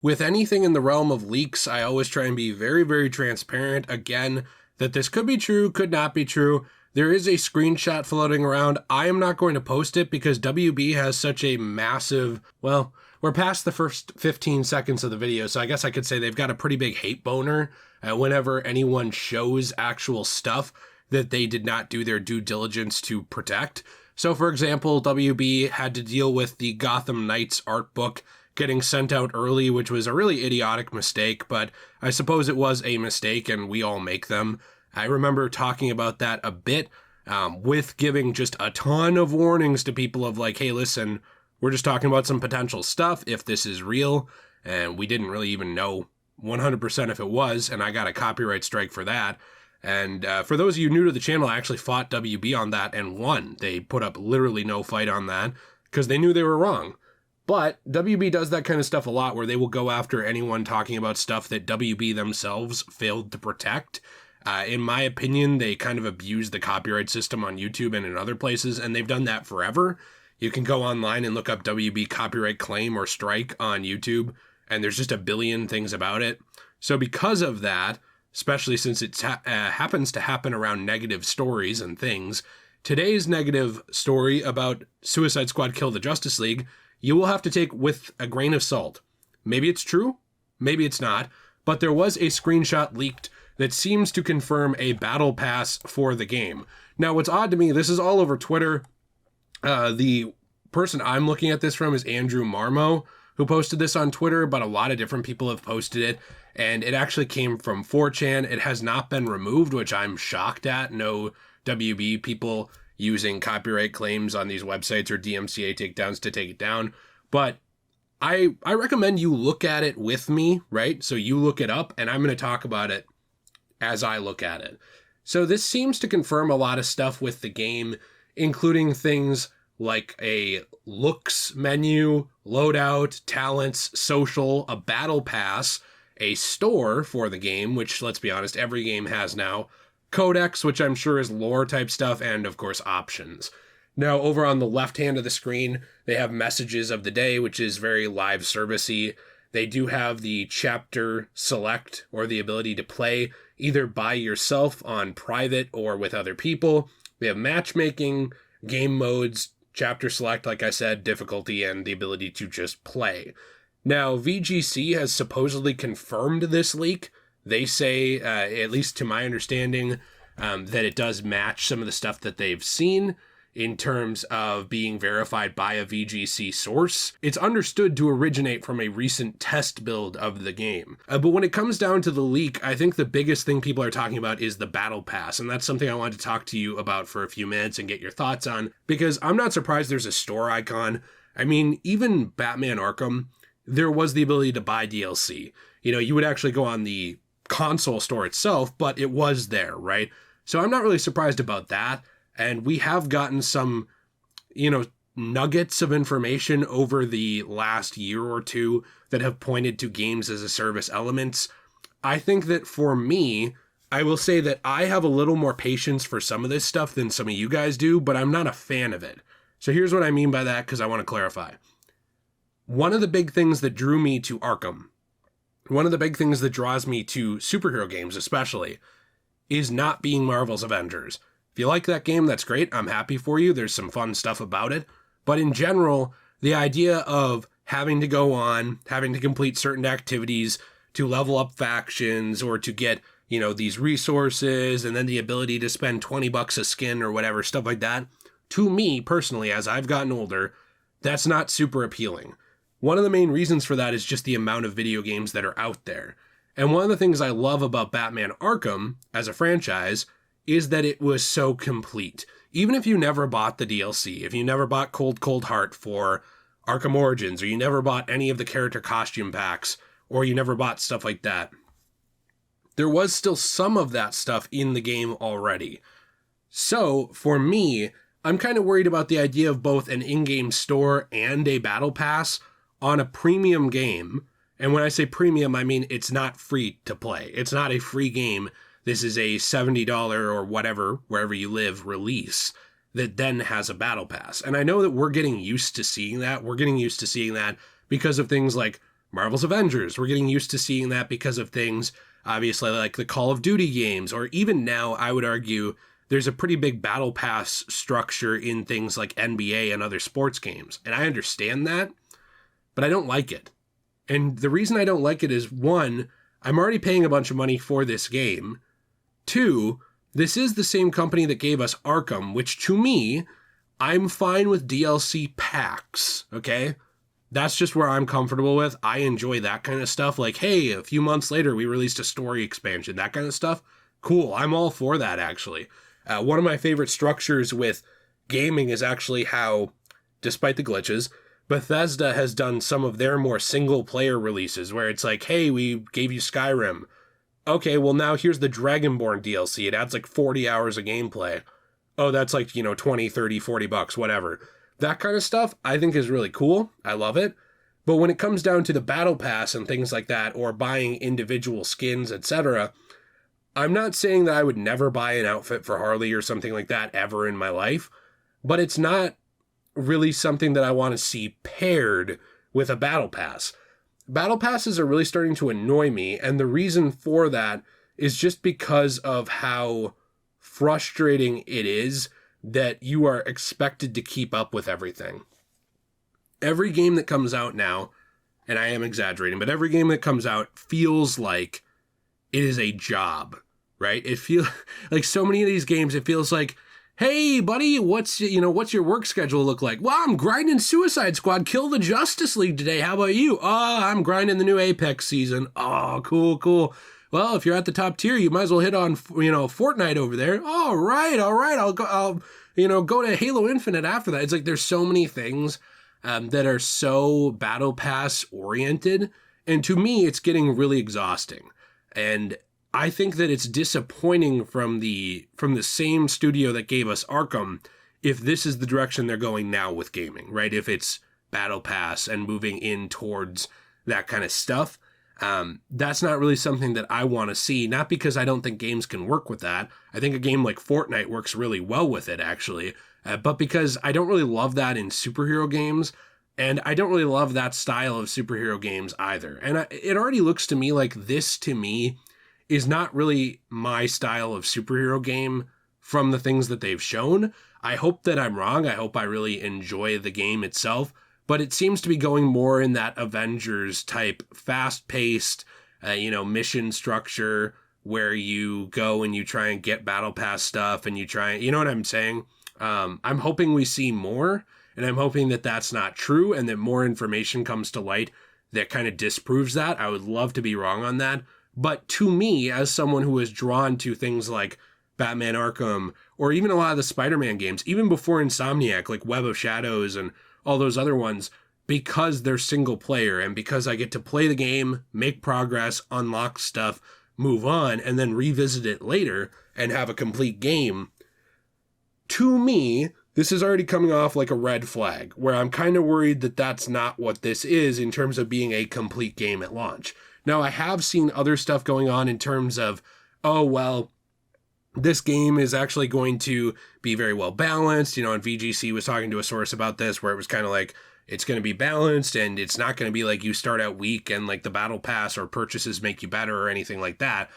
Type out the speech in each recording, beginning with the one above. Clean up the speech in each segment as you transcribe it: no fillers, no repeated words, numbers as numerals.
With anything in the realm of leaks, I always try and be very, very transparent. Again, that this could be true, could not be true. There is a screenshot floating around. I am not going to post it because WB has such a massive, well, we're past the first 15 seconds of the video, so I guess I could say they've got a pretty big hate boner whenever anyone shows actual stuff that they did not do their due diligence to protect. So, for example, WB had to deal with the Gotham Knights art book getting sent out early, which was a really idiotic mistake, but I suppose it was a mistake and we all make them. I remember talking about that a bit with giving just a ton of warnings to people of like, hey, listen, we're just talking about some potential stuff if this is real, and we didn't really even know 100% if it was, and I got a copyright strike for that. And for those of you new to the channel, I actually fought WB on that and won. They put up literally no fight on that because they knew they were wrong. But WB does that kind of stuff a lot where they will go after anyone talking about stuff that WB themselves failed to protect. In my opinion, they kind of abuse the copyright system on YouTube and in other places, and they've done that forever. You can go online and look up WB copyright claim or strike on YouTube, and there's just a billion things about it. So because of that, especially since it happens to happen around negative stories and things, today's negative story about Suicide Squad Kill the Justice League, you will have to take with a grain of salt. Maybe it's true, maybe it's not, but there was a screenshot leaked that seems to confirm a battle pass for the game. Now, what's odd to me, this is all over Twitter. The person I'm looking at this from is Andrew Marmo, who posted this on Twitter, but a lot of different people have posted it, and it actually came from 4chan. It has not been removed, which I'm shocked at. No WB people using copyright claims on these websites or DMCA takedowns to take it down. But I recommend you look at it with me, right? So you look it up, and I'm going to talk about it as I look at it. So this seems to confirm a lot of stuff with the game, including things like a looks menu, loadout, talents, social, a battle pass, a store for the game, which, let's be honest, every game has now, codex, which I'm sure is lore type stuff, and of course options. Now, over on the left hand of the screen, they have messages of the day, which is very live servicey. They do have the chapter select, or the ability to play either by yourself on private or with other people. They have matchmaking, game modes, chapter select, like I said, difficulty, and the ability to just play. Now, VGC has supposedly confirmed this leak. They say, at least to my understanding, that it does match some of the stuff that they've seen in terms of being verified by a VGC source. It's understood to originate from a recent test build of the game. But when it comes down to the leak, I think the biggest thing people are talking about is the Battle Pass, and that's something I wanted to talk to you about for a few minutes and get your thoughts on, because I'm not surprised there's a store icon. I mean, even Batman Arkham, there was the ability to buy DLC. You know, you would actually go on the console store itself, but it was there, right? So I'm not really surprised about that. And we have gotten some, nuggets of information over the last year or two that have pointed to games as a service elements. I think that for me, I will say that I have a little more patience for some of this stuff than some of you guys do, but I'm not a fan of it. So here's what I mean by that, because I want to clarify. One of the big things that drew me to Arkham, one of the big things that draws me to superhero games especially, is not being Marvel's Avengers. If you like that game, that's great. I'm happy for you. There's some fun stuff about it. But in general, the idea of having to go on, having to complete certain activities to level up factions or to get, these resources and then the ability to spend $20 a skin or whatever, stuff like that, to me personally, as I've gotten older, that's not super appealing. One of the main reasons for that is just the amount of video games that are out there. And one of the things I love about Batman Arkham as a franchise is that it was so complete. Even if you never bought the DLC, if you never bought Cold Heart for Arkham Origins, or you never bought any of the character costume packs, or you never bought stuff like that, there was still some of that stuff in the game already. So, for me, I'm kind of worried about the idea of both an in-game store and a battle pass on a premium game. And when I say premium, I mean it's not free to play. It's not a free game. This is a $70 or whatever, wherever you live, release that then has a battle pass. And I know that we're getting used to seeing that. We're getting used to seeing that because of things like Marvel's Avengers. We're getting used to seeing that because of things, obviously, like the Call of Duty games, or even now, I would argue, there's a pretty big battle pass structure in things like NBA and other sports games. And I understand that, but I don't like it. And the reason I don't like it is, one, I'm already paying a bunch of money for this game. Two, this is the same company that gave us Arkham, which to me, I'm fine with DLC packs, okay? That's just where I'm comfortable with. I enjoy that kind of stuff. Like, hey, a few months later, we released a story expansion, that kind of stuff. Cool, I'm all for that, actually. One of my favorite structures with gaming is actually how, despite the glitches, Bethesda has done some of their more single-player releases, where it's like, hey, we gave you Skyrim. Okay, well now here's the Dragonborn DLC. It adds like 40 hours of gameplay. Oh, that's like, 20, 30, 40 bucks, whatever. That kind of stuff I think is really cool. I love it. But when it comes down to the battle pass and things like that, or buying individual skins, etc., I'm not saying that I would never buy an outfit for Harley or something like that ever in my life, but it's not really something that I want to see paired with a battle pass. Battle passes are really starting to annoy me, and the reason for that is just because of how frustrating it is that you are expected to keep up with everything. Every game that comes out now, and I am exaggerating, but every game that comes out feels like it is a job, right? It feels like so many of these games, it feels like, hey, buddy, what's your work schedule look like? Well, I'm grinding Suicide Squad, Kill the Justice League today. How about you? Oh, I'm grinding the new Apex season. Oh, cool. Well, if you're at the top tier, you might as well hit on, Fortnite over there. All right. I'll go to Halo Infinite after that. It's like there's so many things that are so battle pass oriented. And to me, it's getting really exhausting. And I think that it's disappointing from the same studio that gave us Arkham if this is the direction they're going now with gaming, right? If it's battle pass and moving in towards that kind of stuff. That's not really something that I want to see, not because I don't think games can work with that. I think a game like Fortnite works really well with it, actually, but because I don't really love that in superhero games, and I don't really love that style of superhero games either. And it already looks to me like this, to me, is not really my style of superhero game from the things that they've shown. I hope that I'm wrong. I hope I really enjoy the game itself, but it seems to be going more in that Avengers type fast-paced, mission structure where you go and you try and get battle pass stuff and you try, you know what I'm saying? I'm hoping we see more, and I'm hoping that that's not true and that more information comes to light that kind of disproves that. I would love to be wrong on that. But to me, as someone who is drawn to things like Batman Arkham, or even a lot of the Spider-Man games, even before Insomniac, like Web of Shadows and all those other ones, because they're single player and because I get to play the game, make progress, unlock stuff, move on, and then revisit it later and have a complete game, to me, this is already coming off like a red flag, where I'm kind of worried that that's not what this is in terms of being a complete game at launch. Now, I have seen other stuff going on in terms of, oh, well, this game is actually going to be very well balanced. And VGC was talking to a source about this, where it was kind of like, it's going to be balanced and it's not going to be like you start out weak and like the battle pass or purchases make you better or anything like that.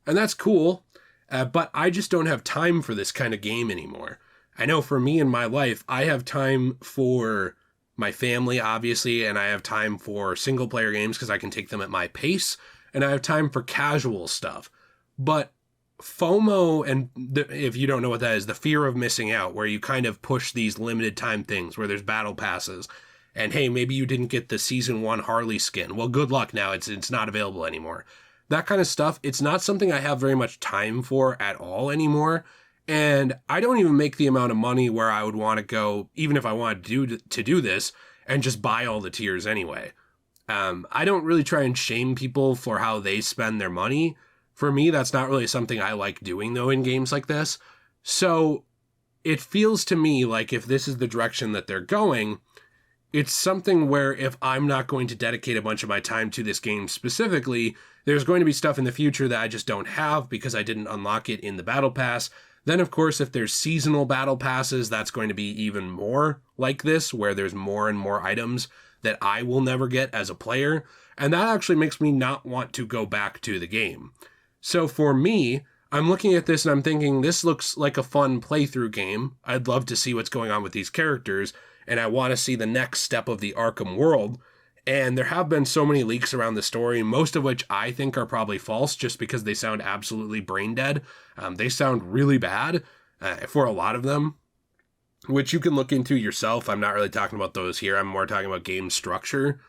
And that's cool. But I just don't have time for this kind of game anymore. I know for me in my life, I have time for my family, obviously, and I have time for single player games because I can take them at my pace, and I have time for casual stuff. But FOMO, and if you don't know what that is, the fear of missing out, where you kind of push these limited time things where there's battle passes, and hey, maybe you didn't get the season 1 Harley skin. Well, good luck now. It's not available anymore. That kind of stuff, it's not something I have very much time for at all anymore. And I don't even make the amount of money where I would want to go, even if I wanted to do this, and just buy all the tiers anyway. I don't really try and shame people for how they spend their money. For me, that's not really something I like doing, though, in games like this. So it feels to me like if this is the direction that they're going, it's something where if I'm not going to dedicate a bunch of my time to this game specifically, there's going to be stuff in the future that I just don't have because I didn't unlock it in the Battle Pass. Then, of course, if there's seasonal battle passes, that's going to be even more like this, where there's more and more items that I will never get as a player. And that actually makes me not want to go back to the game. So for me, I'm looking at this and I'm thinking, this looks like a fun playthrough game. I'd love to see what's going on with these characters, and I want to see the next step of the Arkham world. And there have been so many leaks around the story, most of which I think are probably false just because they sound absolutely brain dead. They sound really bad for a lot of them, which you can look into yourself. I'm not really talking about those here. I'm more talking about game structure.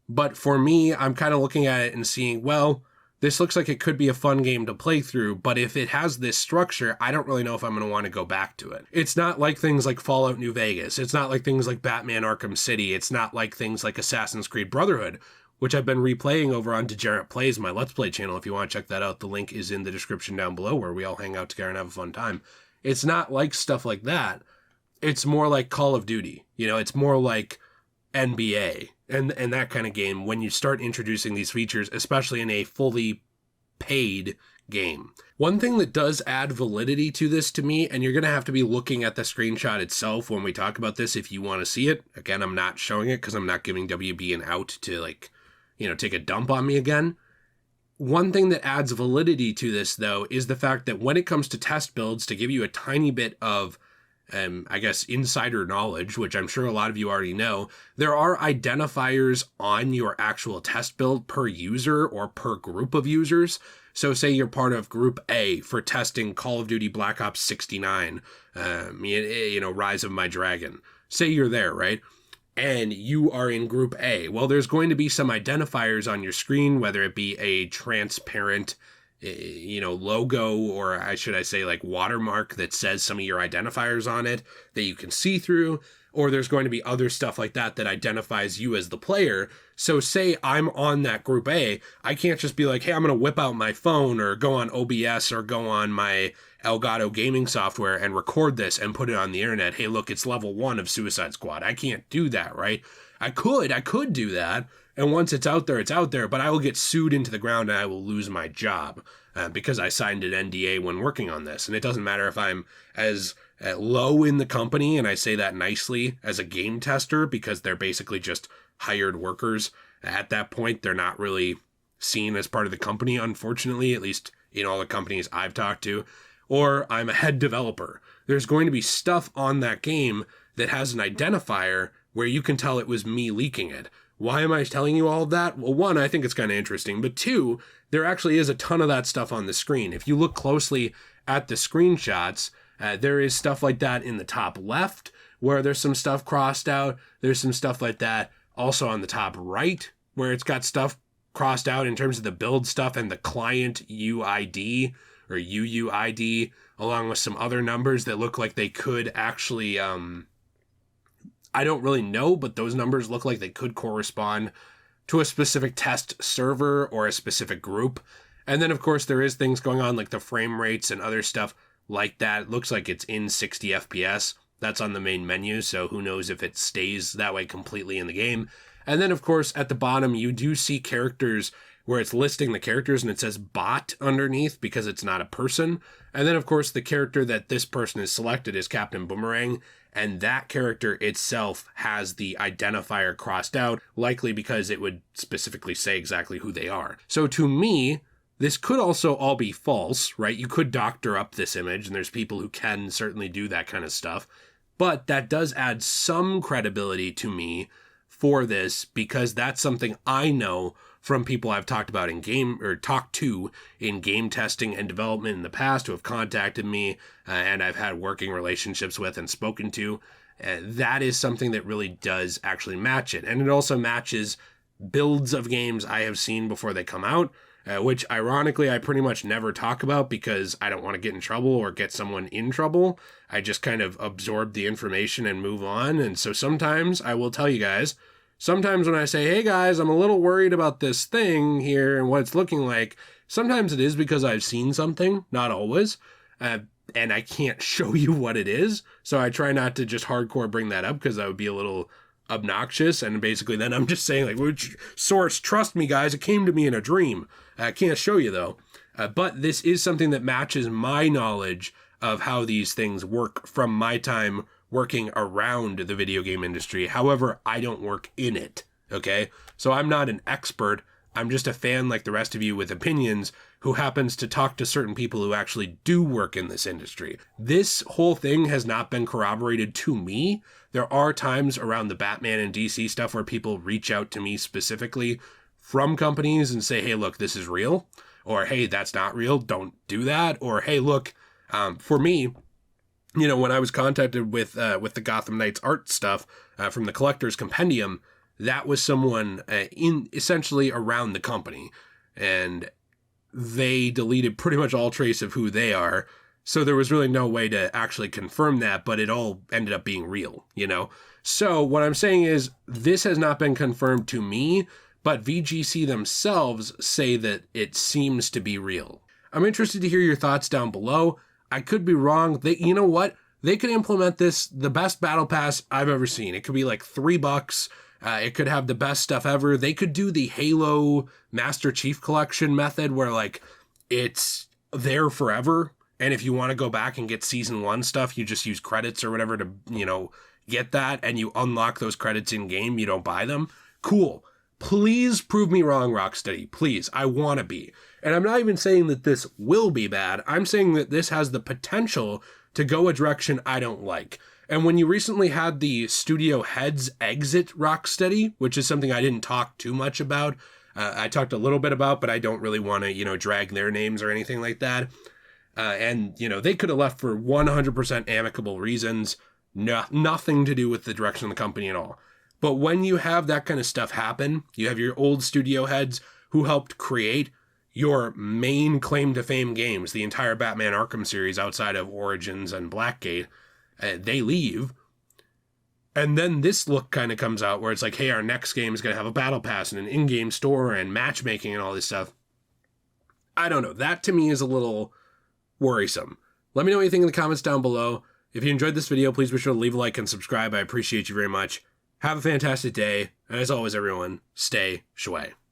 But for me, I'm kind of looking at it and seeing, well, this looks like it could be a fun game to play through, but if it has this structure, I don't really know if I'm going to want to go back to it. It's not like things like Fallout New Vegas. It's not like things like Batman Arkham City. It's not like things like Assassin's Creed Brotherhood, which I've been replaying over on Degenerate Plays, my Let's Play channel. If you want to check that out, the link is in the description down below, where we all hang out together and have a fun time. It's not like stuff like that. It's more like Call of Duty. It's more like NBA and that kind of game when you start introducing these features, especially in a fully paid game. One thing that does add validity to this to me, and you're going to have to be looking at the screenshot itself when we talk about this if you want to see it. Again, I'm not showing it because I'm not giving WB an out to take a dump on me again. One thing that adds validity to this, though, is the fact that when it comes to test builds, to give you a tiny bit of insider knowledge, which I'm sure a lot of you already know, there are identifiers on your actual test build per user or per group of users. So say you're part of Group A for testing Call of Duty Black Ops 69, Rise of My Dragon. Say you're there, right? And you are in Group A. Well, there's going to be some identifiers on your screen, whether it be a transparent logo, or should I say like watermark that says some of your identifiers on it that you can see through, or there's going to be other stuff like that that identifies you as the player. So say I'm on that Group A, I can't just be like, hey, I'm going to whip out my phone or go on OBS or go on my Elgato gaming software and record this and put it on the internet. Hey, look, it's level 1 of Suicide Squad. I can't do that, right? I could do that. And once it's out there, but I will get sued into the ground and I will lose my job because I signed an NDA when working on this. And it doesn't matter if I'm as low in the company, and I say that nicely, as a game tester, because they're basically just hired workers. At that point, they're not really seen as part of the company, unfortunately, at least in all the companies I've talked to. Or I'm a head developer. There's going to be stuff on that game that has an identifier where you can tell it was me leaking it. Why am I telling you all of that? Well, one, I think it's kind of interesting, but two, there actually is a ton of that stuff on the screen. If you look closely at the screenshots, there is stuff like that in the top left, where there's some stuff crossed out. There's some stuff like that also on the top right, where it's got stuff crossed out in terms of the build stuff and the client UID or UUID, along with some other numbers that look like they could actually, I don't really know, but those numbers look like they could correspond to a specific test server or a specific group. And then, of course, there is things going on like the frame rates and other stuff like that. It looks like it's in 60 FPS. That's on the main menu, so who knows if it stays that way completely in the game. And then, of course, at the bottom, you do see characters where it's listing the characters and it says bot underneath because it's not a person. And then, of course, the character that this person has selected is Captain Boomerang. And that character itself has the identifier crossed out, likely because it would specifically say exactly who they are. So to me, this could also all be false, right? You could doctor up this image, and there's people who can certainly do that kind of stuff. But that does add some credibility to me for this, because that's something I know from people I've talked about in game, or talked to in game testing and development in the past, who have contacted me and I've had working relationships with and spoken to. That is something that really does actually match it. And it also matches builds of games I have seen before they come out, which ironically I pretty much never talk about because I don't want to get in trouble or get someone in trouble. I just kind of absorb the information and move on. And so sometimes I will tell you guys, sometimes when I say, hey guys, I'm a little worried about this thing here and what it's looking like, sometimes it is because I've seen something, not always, and I can't show you what it is. So I try not to just hardcore bring that up because that would be a little obnoxious. And basically then I'm just saying, like, which source, trust me guys, it came to me in a dream. I can't show you though. But this is something that matches my knowledge of how these things work from my time working around the video game industry. However, I don't work in it. okay? So I'm not an expert. I'm just a fan like the rest of you with opinions who happens to talk to certain people who actually do work in this industry. This whole thing has not been corroborated to me. There are times around the Batman and DC stuff where people reach out to me specifically from companies and say, hey, look, this is real. Or, hey, that's not real. Don't do that. Or, hey, look, for me, you know, when I was contacted with the Gotham Knights art stuff from the Collector's Compendium, that was someone in essentially around the company, and they deleted pretty much all trace of who they are. So there was really no way to actually confirm that, but it all ended up being real, you know? So what I'm saying is this has not been confirmed to me, but VGC themselves say that it seems to be real. I'm interested to hear your thoughts down below. I could be wrong. You know what? They could implement this, the best battle pass I've ever seen. It could be like $3. It could have the best stuff ever. They could do the Halo Master Chief Collection method where like it's there forever. And if you want to go back and get season 1 stuff, you just use credits or whatever to, you know, get that, and you unlock those credits in game. You don't buy them. Cool. Please prove me wrong, Rocksteady. Please. I want to be. And I'm not even saying that this will be bad. I'm saying that this has the potential to go a direction I don't like. And when you recently had the studio heads exit Rocksteady, which is something I didn't talk too much about, I talked a little bit about, but I don't really want to, you know, drag their names or anything like that. And, you know, they could have left for 100% amicable reasons, nothing to do with the direction of the company at all. But when you have that kind of stuff happen, you have your old studio heads who helped create your main claim to fame games, the entire Batman Arkham series outside of Origins and Blackgate, they leave. And then this look kind of comes out where it's like, hey, our next game is going to have a battle pass and an in-game store and matchmaking and all this stuff. I don't know. That to me is a little worrisome. Let me know what you think in the comments down below. If you enjoyed this video, please be sure to leave a like and subscribe. I appreciate you very much. Have a fantastic day. And as always, everyone, stay shui.